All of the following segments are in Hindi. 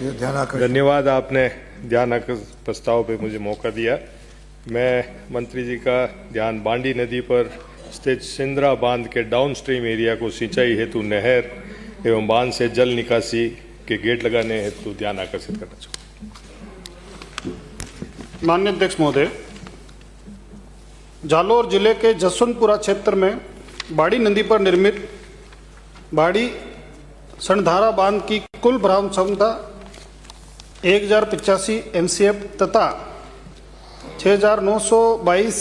धन्यवाद, आपने ध्यान आकर्षित प्रस्ताव पे मुझे मौका दिया। मैं मंत्री जी का ध्यान बांडी नदी पर स्थित सिंद्रा बांध के डाउन स्ट्रीम एरिया को सिंचाई हेतु नहर एवं बांध से जल निकासी के गेट लगाने हेतु ध्यान आकर्षित करना चाहूँगा। माननीय अध्यक्ष महोदय, जालोर जिले के जसवंतपुरा क्षेत्र में बाड़ी नदी पर निर्मित बाड़ी सणधारा बांध की कुल भराव क्षमता 1085 MCF तथा 6922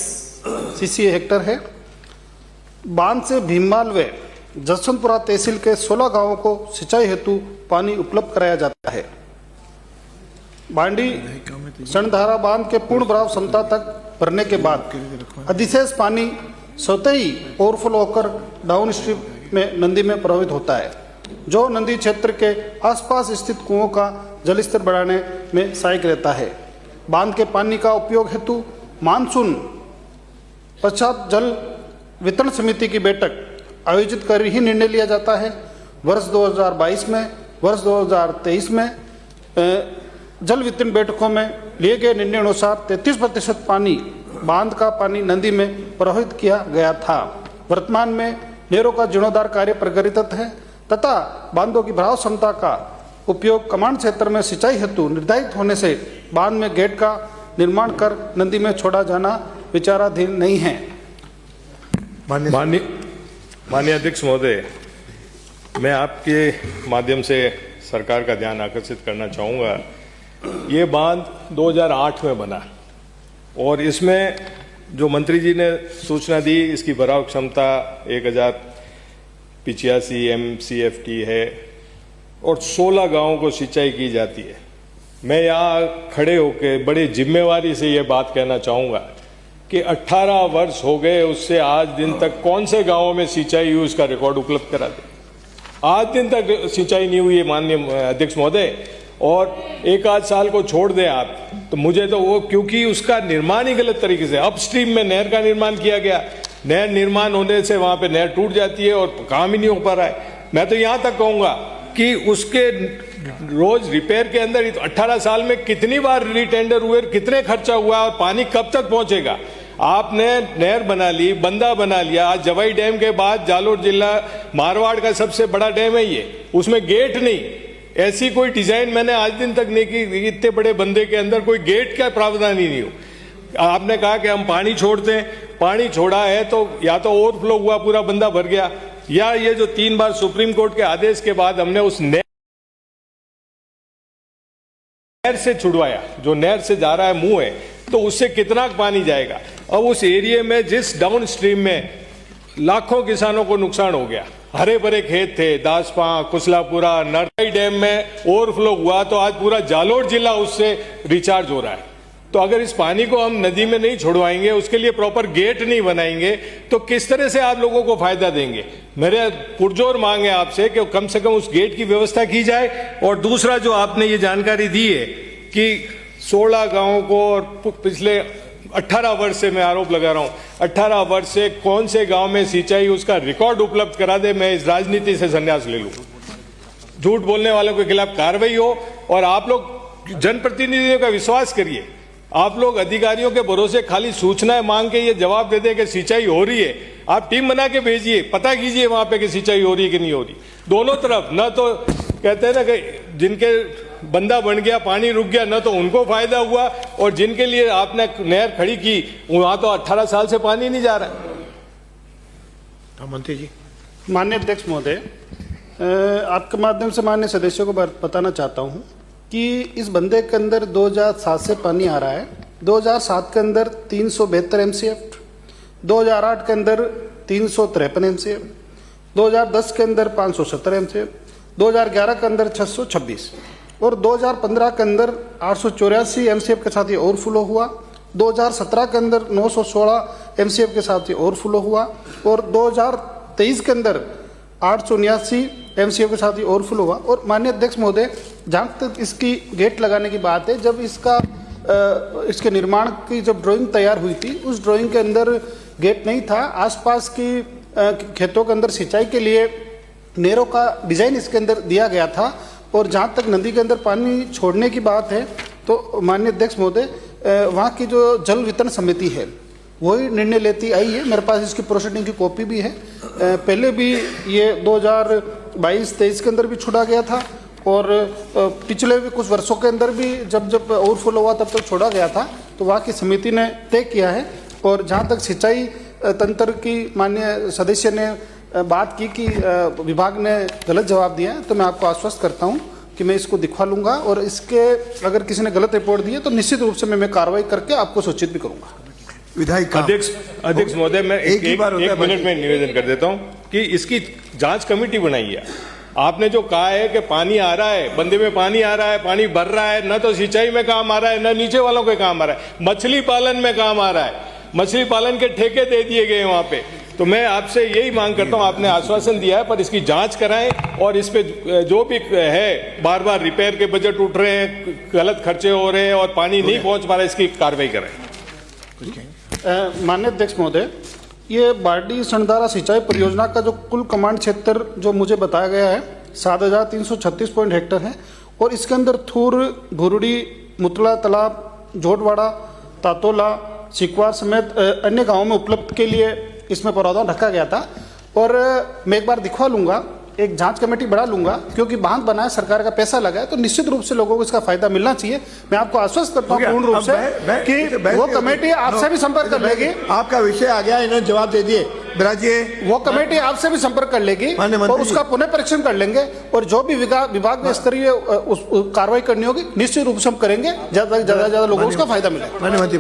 CCA हेक्टर है। बांध से भीममाल व जसवंतपुरा तहसील के 16 गांवों को सिंचाई हेतु पानी उपलब्ध कराया जाता है। बांडी सणधारा बांध के पूर्ण भराव क्षमता तक भरने के बाद अधिशेष पानी स्वतः ही ओवरफ्लो होकर डाउन स्ट्रीम में नदी में प्रवाहित होता है, जो नदी क्षेत्र के आसपास स्थित कुओं का जलस्तर बढ़ाने में सहायक रहता है। बांध के पानी का उपयोग हेतु मानसून पश्चात जल वितरण समिति की बैठक आयोजित कर ही निर्णय लिया जाता है। वर्ष 2022 में, वर्ष 2023 में जल वितरण बैठकों में लिए गए निर्णय अनुसार 33% पानी बांध का पानी नदी में प्रवाहित किया गया था। वर्तमान में नहरों का जीर्णोद्धार कार्य प्रगतिरत है तथा बांधों की भराव क्षमता का उपयोग कमांड क्षेत्र में सिंचाई हेतु निर्धारित होने से बांध में गेट का निर्माण कर नदी में छोड़ा जाना विचाराधीन नहीं है। माननीय अध्यक्ष महोदय, मैं आपके माध्यम से सरकार का ध्यान आकर्षित करना चाहूँगा। ये बांध 2008 में बना और इसमें जो मंत्री जी ने सूचना दी, इसकी भराव क्षमता 1085 MCF की है और 16 गांवों को सिंचाई की जाती है। मैं यहाँ खड़े होकर बड़ी जिम्मेवारी से ये बात कहना चाहूँगा कि 18 वर्ष हो गए उससे आज दिन तक कौन से गांवों में सिंचाई हुई उसका रिकॉर्ड उपलब्ध करा दे। आज दिन तक सिंचाई नहीं हुई है माननीय अध्यक्ष महोदय, और एक आध साल को छोड़ दें आप तो मुझे तो वो, क्योंकि उसका निर्माण ही गलत तरीके से, अपस्ट्रीम में नहर का निर्माण किया गया, नहर निर्माण होने से वहां पे नहर टूट जाती है और काम ही नहीं हो पा रहा है। मैं तो यहां तक कहूंगा कि उसके रोज रिपेयर के अंदर 18 साल में कितनी बार रीटेंडर हुए, कितने खर्चा हुआ और पानी कब तक पहुंचेगा। आपने नहर बना ली, बंदा बना लिया। आज जवाई डैम के बाद जालोर जिला मारवाड़ का सबसे बड़ा डैम है ये, उसमें गेट नहीं, ऐसी कोई डिजाइन मैंने आज दिन तक नहीं की। इतने बड़े बंदे के अंदर कोई गेट का प्रावधान ही नहीं हो। आपने कहा कि हम पानी छोड़ते हैं, पानी छोड़ा है तो या तो ओवरफ्लो हुआ, पूरा बंदा भर गया, या ये जो 3 बार सुप्रीम कोर्ट के आदेश के बाद हमने उस नहर से छुड़वाया, जो नहर से जा रहा है मुंह है, तो उससे कितना पानी जाएगा। अब उस एरिया में जिस डाउन स्ट्रीम में लाखों किसानों को नुकसान हो गया, हरे भरे खेत थे, दासपा, कुसलापुरा, नरसाई डैम में ओवरफ्लो हुआ तो आज पूरा जालोर जिला उससे रिचार्ज हो रहा है। तो अगर इस पानी को हम नदी में नहीं छोड़वाएंगे, उसके लिए प्रॉपर गेट नहीं बनाएंगे, तो किस तरह से आप लोगों को फायदा देंगे। मेरे पुरजोर मांग है आपसे कि कम से कम उस गेट की व्यवस्था की जाए। और दूसरा जो आपने ये जानकारी दी है कि 16 गांवों को, और पिछले 18 वर्ष से मैं आरोप लगा रहा हूं, 18 वर्ष से कौन से गांव में सिंचाई उसका रिकॉर्ड उपलब्ध करा दे, मैं इस राजनीति से संन्यास ले लूं। झूठ बोलने वालों के खिलाफ कार्रवाई हो और आप लोग जनप्रतिनिधियों का विश्वास करिए। आप लोग अधिकारियों के भरोसे खाली सूचनाएं मांग के ये जवाब दे दें कि सिंचाई हो रही है। आप टीम बना के भेजिए, पता कीजिए वहां पे कि सिंचाई हो रही है कि नहीं हो रही। दोनों तरफ, न तो कहते हैं ना कि जिनके बंदा बन गया, पानी रुक गया, न तो उनको फायदा हुआ, और जिनके लिए आपने नहर खड़ी की वहां तो 18 साल से पानी नहीं जा रहा है। मंत्री जी। माननीय अध्यक्ष महोदय, आपके माध्यम से माननीय सदस्यों को बताना चाहता हूं कि इस बंदे के अंदर 2007 से पानी आ रहा है। 2007 के अंदर 372 MCF, 2008 के अंदर 353 MCF, 2010 के अंदर 570 MCF, 2011 के अंदर 626 और 2015 के अंदर 884 MCF के साथ ये ओवरफ्लो हुआ। 2017 के अंदर 916 MCF के साथ ये ओवरफ्लो हुआ और 2023 के अंदर 879 MCF के साथ ही ओवरफ्लो हुआ। और माननीय अध्यक्ष महोदय, जहाँ तक इसकी गेट लगाने की बात है, जब इसके निर्माण की जब ड्राइंग तैयार हुई थी, उस ड्राइंग के अंदर गेट नहीं था। आसपास की खेतों के अंदर सिंचाई के लिए नहरों का डिजाइन इसके अंदर दिया गया था, और जहाँ तक नदी के अंदर पानी छोड़ने की बात है तो माननीय अध्यक्ष महोदय, वहाँ की जो जल वितरण समिति है वही निर्णय लेती आई है। मेरे पास इसकी प्रोसीडिंग की कॉपी भी है। पहले भी ये 2022-23 के अंदर भी छोड़ा गया था और पिछले भी कुछ वर्षों के अंदर भी जब ओवरफ्लो हुआ तब तक छोड़ा गया था। तो वहाँ की समिति ने तय किया है। और जहाँ तक सिंचाई तंत्र की माननीय सदस्य ने बात की कि विभाग ने गलत जवाब दिया है, तो मैं आपको आश्वस्त करता हूँ कि मैं इसको दिखवा लूंगा और इसके अगर किसी ने गलत रिपोर्ट दी है तो निश्चित रूप से मैं कार्रवाई करके आपको सूचित भी करूंगा। विधायक अध्यक्ष महोदय, मैं एक मिनट में निवेदन कर देता हूं कि इसकी जांच कमेटी बनाई है। आपने जो कहा है कि पानी आ रहा है, बंदे में पानी आ रहा है, पानी भर रहा है, न तो सिंचाई में काम आ रहा है, न नीचे वालों के काम आ रहा है, मछली पालन में काम आ रहा है, मछली पालन के ठेके दे दिए गए वहां पे। तो मैं आपसे यही मांग करता हूं, आपने आश्वासन दिया है पर इसकी जांच कराएं और इस पे जो भी है, बार बार रिपेयर के बजट उठ रहे हैं, गलत खर्चे हो रहे हैं और पानी नहीं पहुंच पा रहा है, इसकी कार्रवाई कराएं। माननीय अध्यक्ष महोदय, ये बारडी सणधारा सिंचाई परियोजना का जो कुल कमांड क्षेत्र जो मुझे बताया गया है 7,336 हेक्टेयर है और इसके अंदर थूर, भुरड़ी, मुतला तालाब, जोटवाड़ा, तातोला, सिकवार समेत अन्य गांवों में उपलब्ध के लिए इसमें प्रावधान रखा गया था। और मैं एक बार दिखवा लूंगा, एक जांच कमेटी बढ़ा लूंगा, क्योंकि बांध बनाया, सरकार का पैसा लगा है, तो निश्चित रूप से लोगों को इसका फायदा मिलना चाहिए। मैं आपको आश्वस्त करता हूं पूर्ण रूप से कि वो कमेटी आपसे भी संपर्क कर लेगी। आपका विषय आ गया, इन्होंने जवाब दे दिए। वो कमेटी आपसे भी संपर्क कर लेगी और उसका पुनः परीक्षण कर लेंगे और जो भी विभाग में स्तरीय कार्रवाई करनी होगी निश्चित रूप से हम करेंगे, ज्यादा लोगों को उसका फायदा मिले। माननीय मंत्री